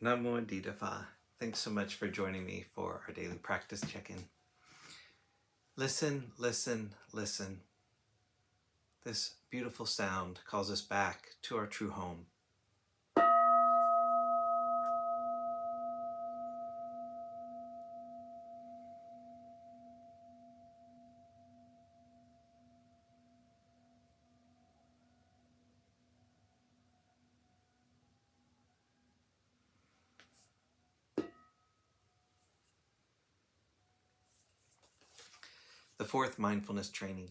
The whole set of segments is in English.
Namo Phat. Thanks so much for joining me for our daily practice check-in. Listen, listen, listen. This beautiful sound calls us back to our true home. The fourth mindfulness training.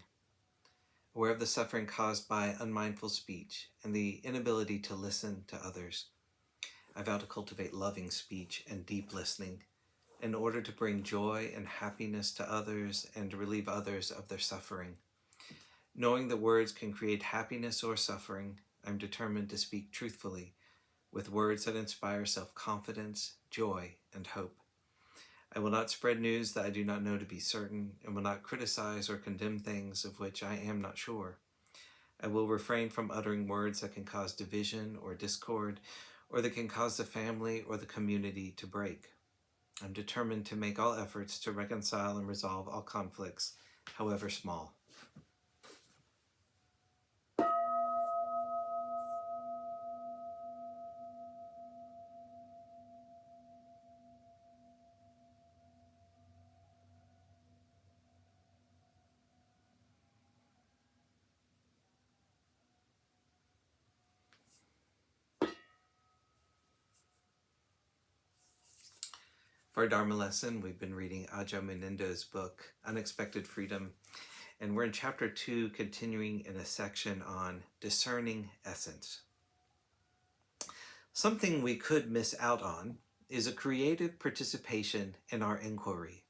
Aware of the suffering caused by unmindful speech and the inability to listen to others, I vow to cultivate loving speech and deep listening in order to bring joy and happiness to others and to relieve others of their suffering. Knowing that words can create happiness or suffering, I'm determined to speak truthfully with words that inspire self-confidence, joy, and hope. I will not spread news that I do not know to be certain, and will not criticize or condemn things of which I am not sure. I will refrain from uttering words that can cause division or discord, or that can cause the family or the community to break. I'm determined to make all efforts to reconcile and resolve all conflicts, however small. For our Dharma lesson, we've been reading Ajahn Munindo's book, Unexpected Freedom, and we're in chapter 2, continuing in a section on discerning essence. Something we could miss out on is a creative participation in our inquiry.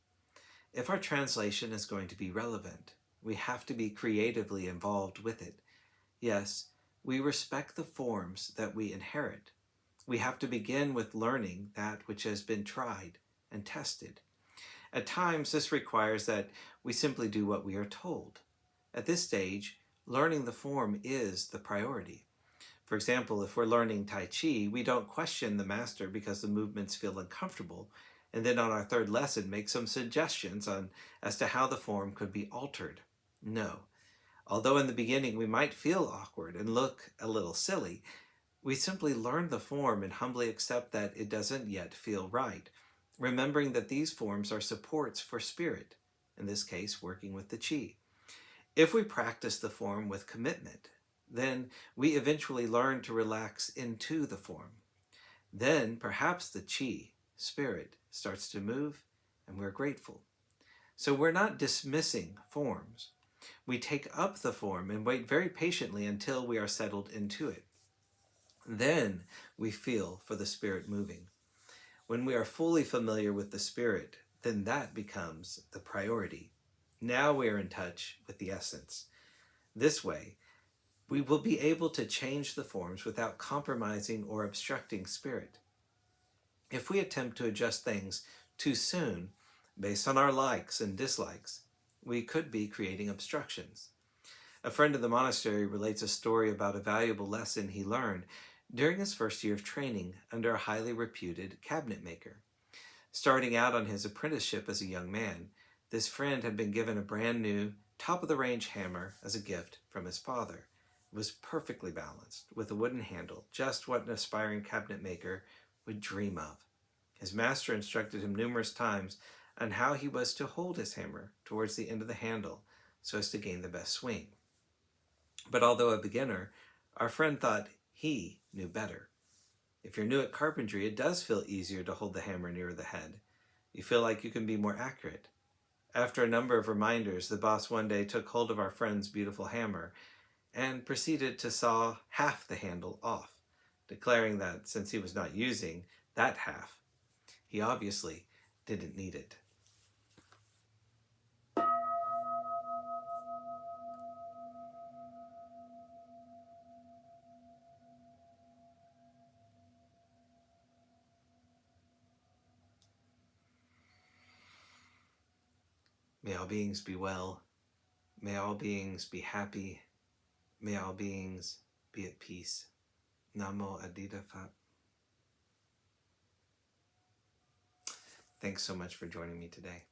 If our translation is going to be relevant, we have to be creatively involved with it. Yes, we respect the forms that we inherit. We have to begin with learning that which has been tried and tested. At times, this requires that we simply do what we are told. At this stage, learning the form is the priority. For example, if we're learning Tai Chi, we don't question the master because the movements feel uncomfortable, and then on our third lesson make some suggestions as to how the form could be altered. No. Although in the beginning we might feel awkward and look a little silly, we simply learn the form and humbly accept that it doesn't yet feel right, remembering that these forms are supports for spirit, in this case working with the Qi. If we practice the form with commitment, then we eventually learn to relax into the form. Then perhaps the Qi, spirit, starts to move and we're grateful. So we're not dismissing forms. We take up the form and wait very patiently until we are settled into it. Then we feel for the spirit moving. When we are fully familiar with the spirit, then that becomes the priority. Now we are in touch with the essence. This way, we will be able to change the forms without compromising or obstructing spirit. If we attempt to adjust things too soon, based on our likes and dislikes, we could be creating obstructions. A friend of the monastery relates a story about a valuable lesson he learned during his first year of training under a highly reputed cabinet maker. Starting out on his apprenticeship as a young man, this friend had been given a brand new, top-of-the-range hammer as a gift from his father. It was perfectly balanced, with a wooden handle, just what an aspiring cabinet maker would dream of. His master instructed him numerous times on how he was to hold his hammer towards the end of the handle so as to gain the best swing. But although a beginner, our friend thought he knew better. If you're new at carpentry, it does feel easier to hold the hammer nearer the head. You feel like you can be more accurate. After a number of reminders, the boss one day took hold of our friend's beautiful hammer and proceeded to saw half the handle off, declaring that since he was not using that half, he obviously didn't need it. May all beings be well. May all beings be happy. May all beings be at peace. Namo Phat. Thanks so much for joining me today.